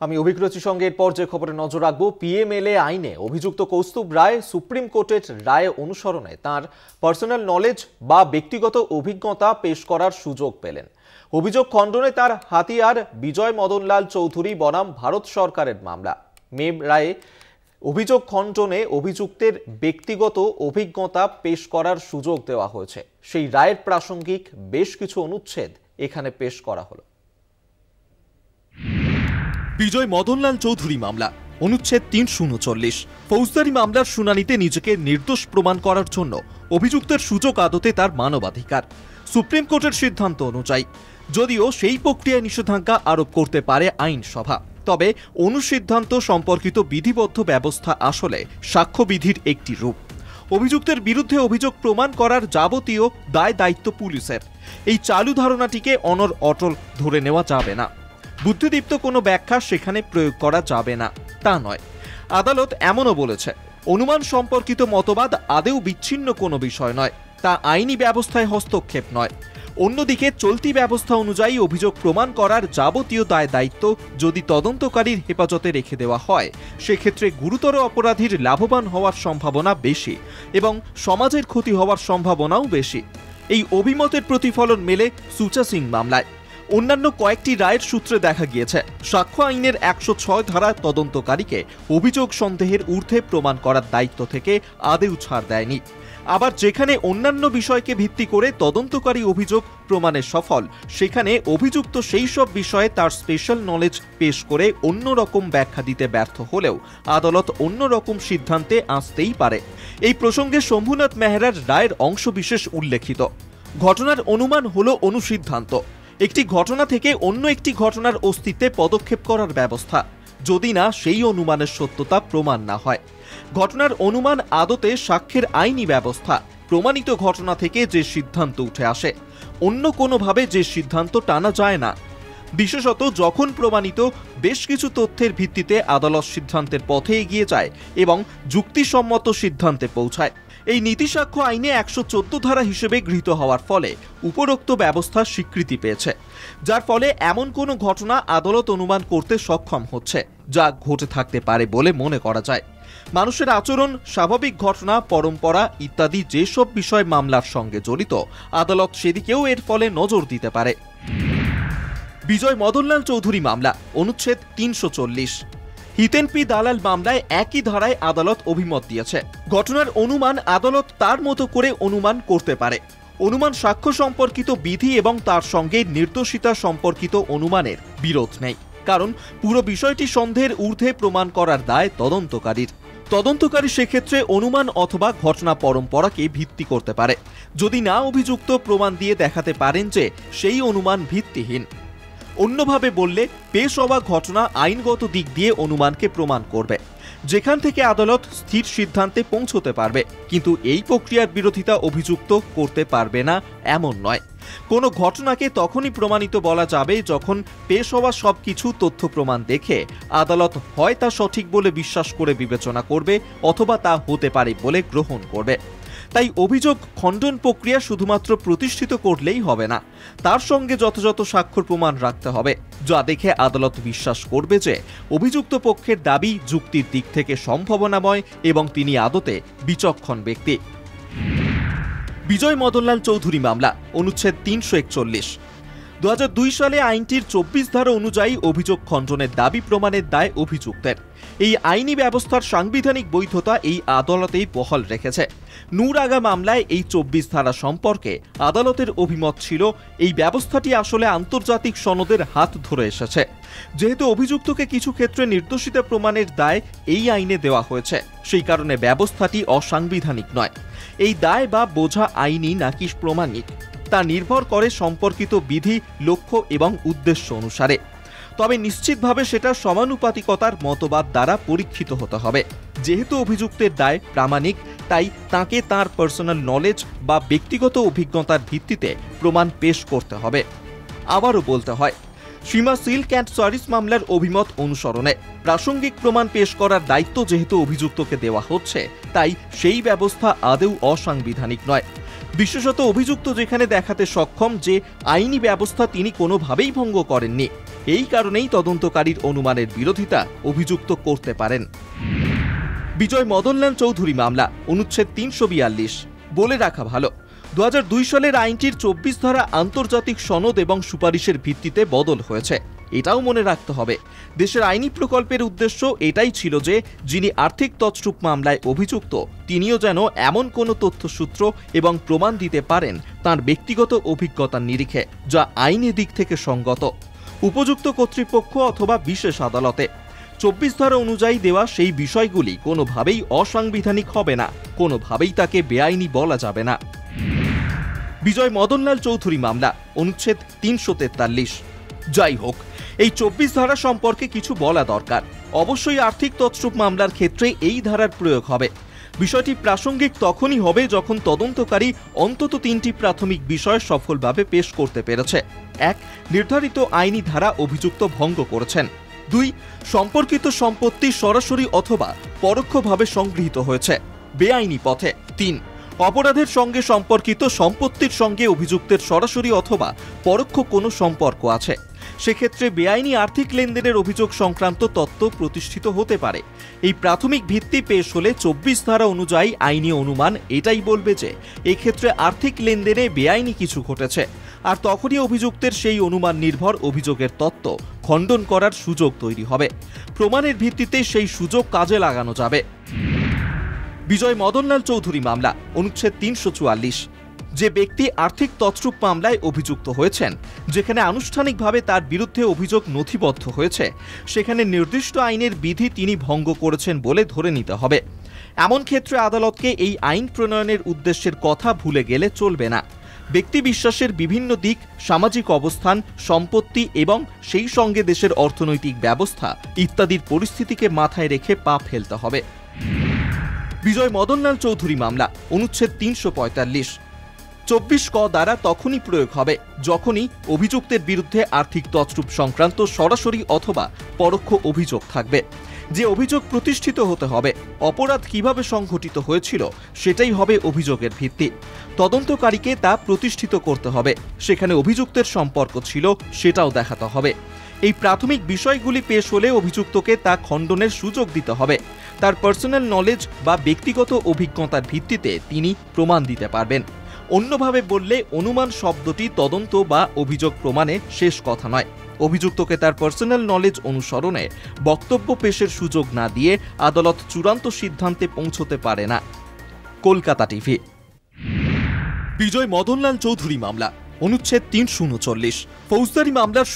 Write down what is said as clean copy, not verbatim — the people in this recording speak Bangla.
আমি অভিজ্ঞতার সঙ্গে এরপর যে খবরে নজর রাখবো, পিএমএলএ আইনে অভিযুক্ত কৌস্তুভ রায় সুপ্রিম কোর্টের রায় অনুসরণে তার পার্সোনাল নলেজ বা ব্যক্তিগত অভিজ্ঞতা পেশ করার সুযোগ পেলেন। অভিযোগ খণ্ডনে তার হাতিয়ার বিজয় মদনলাল চৌধুরী বনাম ভারত সরকারের মামলা। মে রায়ে অভিযোগ খণ্ডনে অভিযুক্তের ব্যক্তিগত অভিজ্ঞতা পেশ করার সুযোগ দেওয়া হয়েছে। সেই রায়ের প্রাসঙ্গিক বেশ কিছু অনুচ্ছেদ এখানে পেশ করা হলো। বিজয় মদনলাল চৌধুরী মামলা, অনুচ্ছেদ 339। ফৌজদারি মামলার শুনানিতে নিজেকে নির্দোষ প্রমাণ করার জন্য অভিযুক্তের সুযোগ আদতে তার মানবাধিকার। সুপ্রিম কোর্টের সিদ্ধান্ত অনুযায়ী যদিও সেই প্রক্রিয়ায় নিষেধাজ্ঞা আরোপ করতে পারে আইনসভা, তবে অনুসিদ্ধান্ত সম্পর্কিত বিধিবদ্ধ ব্যবস্থা আসলে সাক্ষ্যবিধির একটি রূপ। অভিযুক্তের বিরুদ্ধে অভিযোগ প্রমাণ করার যাবতীয় দায় দায়িত্ব পুলিশের। এই চালু ধারণাটিকে অনর অটল ধরে নেওয়া যাবে না। বুদ্ধিদীপ্ত কোনো ব্যাখ্যা সেখানে প্রয়োগ করা যাবে না তা নয়। আদালত এমনও বলেছে, অনুমান সম্পর্কিত মতবাদ আদৌ বিচ্ছিন্ন কোনো বিষয় নয়, তা আইনি ব্যবস্থায় হস্তক্ষেপ নয়। অন্যদিকে চলতি ব্যবস্থা অনুযায়ী অভিযোগ প্রমাণ করার যাবতীয় দায় দায়িত্ব যদি তদন্তকারীর হেফাজতে রেখে দেওয়া হয়, সেক্ষেত্রে গুরুতর অপরাধীর লাভবান হওয়ার সম্ভাবনা বেশি এবং সমাজের ক্ষতি হওয়ার সম্ভাবনাও বেশি। এই অভিমতের প্রতিফলন মেলে সুচা সিং মামলায়। অন্যান্য কয়েকটি রায়ের সূত্রে দেখা গিয়েছে, সাক্ষ্য আইনের 106 ধারা তদন্তকারীকে অভিযোগ সন্দেহের ঊর্ধ্বে প্রমাণ করার দায়িত্ব থেকে আদেও ছাড় দেয়নি। আবার যেখানে অন্যান্য বিষয়কে ভিত্তি করে তদন্তকারী অভিযোগ প্রমাণে সফল, সেখানে অভিযুক্ত সেই সব বিষয়ে তার স্পেশাল নলেজ পেশ করে অন্যরকম ব্যাখ্যা দিতে ব্যর্থ হলেও আদালত অন্যরকম সিদ্ধান্তে আসতেই পারে। এই প্রসঙ্গে শম্ভুনাথ মেহরার রায়ের অংশবিশেষ উল্লেখিত। ঘটনার অনুমান হলো অনুসিদ্ধান্ত, একটি ঘটনা থেকে অন্য একটি ঘটনার অস্তিত্বে পদক্ষেপ করার ব্যবস্থা, যদি না সেই অনুমানের সত্যতা প্রমাণ না হয়। ঘটনার অনুমান আদতে সাক্ষ্যের আইনি ব্যবস্থা। প্রমাণিত ঘটনা থেকে যে সিদ্ধান্ত উঠে আসে, অন্য কোনোভাবে যে সিদ্ধান্ত টানা যায় না। বিশেষত যখন প্রমাণিত বেশ কিছু তথ্যের ভিত্তিতে আদালত সিদ্ধান্তের পথে এগিয়ে যায় এবং যুক্তিসম্মত সিদ্ধান্তে পৌঁছায়। এই নীতিসাক্ষ্য আইনে 114 ধারা হিসেবে গৃহীত হওয়ার ফলে উপরোক্ত ব্যবস্থা স্বীকৃতি পেয়েছে, যার ফলে এমন কোনো ঘটনা আদালত অনুমান করতে সক্ষম হচ্ছে যা ঘটে থাকতে পারে বলে মনে করা যায়। মানুষের আচরণ, স্বাভাবিক ঘটনা, পরম্পরা ইত্যাদি যেসব বিষয় মামলার সঙ্গে জড়িত, আদালত সেদিকেও এর ফলে নজর দিতে পারে। বিজয় মদনলাল চৌধুরী মামলা, অনুচ্ছেদ 340। হিতেন পি দালাল মামলায় একই ধারায় আদালত অভিমত দিয়েছে। ঘটনার অনুমান আদালত তার মতো করে অনুমান করতে পারে। অনুমান সাক্ষ্য সম্পর্কিত বিধি এবং তার সঙ্গে নির্দোষিতা সম্পর্কিত অনুমানের বিরোধ নেই, কারণ পুরো বিষয়টি সন্দেহের ঊর্ধ্বে প্রমাণ করার দায় তদন্তকারীর। তদন্তকারী সেক্ষেত্রে অনুমান অথবা ঘটনা পরম্পরাকে ভিত্তি করতে পারে, যদি না অভিযুক্ত প্রমাণ দিয়ে দেখাতে পারেন যে সেই অনুমান ভিত্তিহীন। অন্যভাবে বললে, পেশ হওয়া ঘটনা আইনগত দিক দিয়ে অনুমানকে প্রমাণ করবে, যেখান থেকে আদালত স্থির সিদ্ধান্তে পৌঁছতে পারবে। কিন্তু এই প্রক্রিয়ার বিরোধিতা অভিযুক্ত করতে পারবে না এমন নয়। কোনো ঘটনাকে তখনই প্রমাণিত বলা যাবে যখন পেশ হওয়া সবকিছু তথ্য প্রমাণ দেখে আদালত হয় তা সঠিক বলে বিশ্বাস করে বিবেচনা করবে অথবা তা হতে পারে বলে গ্রহণ করবে। তাই অভিযোগ খণ্ডন প্রক্রিয়া শুধুমাত্র প্রতিষ্ঠিত করলেই হবে না, তার সঙ্গে যথাযথ সাক্ষ্য প্রমাণ রাখতে হবে, যা দেখে আদালত বিশ্বাস করবে যে অভিযুক্ত পক্ষের দাবি যুক্তির দিক থেকে সম্ভাবনাময় এবং তিনি আদতে বিচক্ষণ ব্যক্তি। বিজয় মদনলাল চৌধুরী মামলা, অনুচ্ছেদ 341। 2002 সালে আইনটির 24 ধারা অনুযায়ী অভিযোগ খণ্ডনের দাবি প্রমাণের দায় অভিযুক্তের। এই আইনি ব্যবস্থার সাংবিধানিক বৈধতা এই আদালতেই বহাল রেখেছে। নূর আগা মামলায় এই 24 ধারা সম্পর্কে আদালতের অভিমত ছিল, এই ব্যবস্থাটি আসলে আন্তর্জাতিক সনদের হাত ধরে এসেছে। যেহেতু অভিযুক্তকে কিছু ক্ষেত্রে নির্দোষিতা প্রমাণের দায় এই আইনে দেওয়া হয়েছে, সেই কারণে ব্যবস্থাটি অসাংবিধানিক নয়। এই দায় বা বোঝা আইনি নাকি প্রমাণিক তা নির্ভর করে সম্পর্কিত বিধি, লক্ষ্য এবং উদ্দেশ্য অনুসারে। তবে নিশ্চিতভাবে সেটা সমানুপাতিকতার মতবাদ দ্বারা পরীক্ষিত হতে হবে। যেহেতু অভিযুক্তের দায় প্রামাণিক, তাই তাকে তার পার্সোনাল নলেজ বা ব্যক্তিগত অভিজ্ঞতার ভিত্তিতে প্রমাণ পেশ করতে হবে। আবারও বলতে হয়, সীমা সিল্ক অ্যান্ড সারিস মামলার অভিমত অনুসরণে প্রাসঙ্গিক প্রমাণ পেশ করার দায়িত্ব যেহেতু অভিযুক্তকে দেওয়া হচ্ছে, তাই সেই ব্যবস্থা আদৌ অসাংবিধানিক নয়। বিশেষত অভিযুক্ত যেখানে দেখাতে সক্ষম যে আইনি ব্যবস্থা তিনি কোনোভাবেই ভঙ্গ করেননি, এই কারণেই তদন্তকারীর অনুমানের বিরোধিতা অভিযুক্ত করতে পারেন। বিজয় মদনলাল চৌধুরী মামলা, অনুচ্ছেদ 342। বলে রাখা ভালো, 2002 সালের আইনটির 24 ধারা আন্তর্জাতিক সনদ এবং সুপারিশের ভিত্তিতে বদল হয়েছে। এটাও মনে রাখতে হবে, দেশের আইনি প্রকল্পের উদ্দেশ্য এটাই ছিল যে যিনি আর্থিক তছরূপ মামলায় অভিযুক্ত তিনিও যেন এমন কোনো তথ্যসূত্র এবং প্রমাণ দিতে পারেন তার ব্যক্তিগত অভিজ্ঞতার নিরিখে যা আইনি দিক থেকে সঙ্গত, উপযুক্ত কর্তৃপক্ষ অথবা বিশেষ আদালতে 24 ধারা অনুযায়ী দেওয়া সেই বিষয়গুলি কোনোভাবেই অসাংবিধানিক হবে না, কোনোভাবেই তাকে বেআইনি বলা যাবে না। বিজয় মদনলাল চৌধুরী মামলা, অনুচ্ছেদ 343। যাই হোক, এই 24 ধারা সম্পর্কে কিছু বলা দরকার। অবশ্যই আর্থিক তছরূপ মামলার ক্ষেত্রে এই ধারার প্রয়োগ হবে। বিষয়টি প্রাসঙ্গিক তখনই হবে যখন তদন্তকারী অন্তত 3টি প্রাথমিক বিষয় সফলভাবে পেশ করতে পেরেছে। 1. নির্ধারিত আইনি ধারা অভিযুক্ত ভঙ্গ করেছেন। 2. সম্পর্কিত সম্পত্তি সরাসরি অথবা পরোক্ষভাবে সংগৃহীত হয়েছে বেআইনি পথে। 3. অপরাধের সঙ্গে সম্পর্কিত সম্পত্তির সঙ্গে অভিযুক্তের সরাসরি অথবা পরোক্ষ কোনো সম্পর্ক আছে, সেক্ষেত্রে বেআইনি আর্থিক লেনদেনের অভিযোগ সংক্রান্ত তথ্য প্রতিষ্ঠিত হতে পারে। এই প্রাথমিক ভিত্তি পেশ হলে 24 ধারা অনুযায়ী আইনি অনুমান এটাই বলবে যে এক্ষেত্রে আর্থিক লেনদেনে বেআইনি কিছু ঘটেছে, আর তখনই অভিযুক্তের সেই অনুমান নির্ভর অভিযোগের তত্ত্ব খণ্ডন করার সুযোগ তৈরি হবে। প্রমাণের ভিত্তিতে সেই সুযোগ কাজে লাগানো যাবে। বিজয় মদনলাল চৌধুরী মামলা, অনুচ্ছেদ 344। যে ব্যক্তি আর্থিক তছরূপ মামলায় অভিযুক্ত হয়েছেন, যেখানে আনুষ্ঠানিকভাবে তার বিরুদ্ধে অভিযোগ নথিবদ্ধ হয়েছে, সেখানে নির্দিষ্ট আইনের বিধি তিনি ভঙ্গ করেছেন বলে ধরে নিতে হবে। এমন ক্ষেত্রে আদালতকে এই আইন প্রণয়নের উদ্দেশ্যের কথা ভুলে গেলে চলবে না। ব্যক্তি বিশ্বাসের বিভিন্ন দিক, সামাজিক অবস্থান, সম্পত্তি এবং সেই সঙ্গে দেশের অর্থনৈতিক ব্যবস্থা ইত্যাদির পরিস্থিতিকে মাথায় রেখে পা ফেলতে হবে। বিজয় মদনলাল চৌধুরী মামলা, অনুচ্ছেদ 345। 24 ক দ্বারা তখনই প্রয়োগ হবে যখনই অভিযুক্তের বিরুদ্ধে আর্থিক তছরূপ সংক্রান্ত সরাসরি অথবা পরোক্ষ অভিযোগ থাকবে। যে অভিযোগ প্রতিষ্ঠিত হতে হবে, অপরাধ কিভাবে সংঘটিত হয়েছিল সেটাই হবে অভিযোগের ভিত্তি। তদন্তকারীকে তা প্রতিষ্ঠিত করতে হবে, সেখানে অভিযুক্তের সম্পর্ক ছিল সেটাও দেখাতে হবে। এই প্রাথমিক বিষয়গুলি পেশ হলে অভিযুক্তকে তা খণ্ডনের সুযোগ দিতে হবে। তার পার্সোনাল নলেজ বা ব্যক্তিগত অভিজ্ঞতার ভিত্তিতে তিনি প্রমাণ দিতে পারবেন। অন্যভাবে বললে অনুমান শব্দটি তদন্ত বা অভিযোগ প্রমাণে শেষ কথা নয়। অভিযুক্তকে তার পার্সোনাল নলেজ অনুসরণে বক্তব্য পেশের সুযোগ না দিয়ে আদালত চূড়ান্ত সিদ্ধান্তে পৌঁছতে পারে না। কলকাতা টিভি। বিজয় মদনলাল চৌধুরী মামলা, অনুচ্ছেদ 339। ফৌজদারি মামলার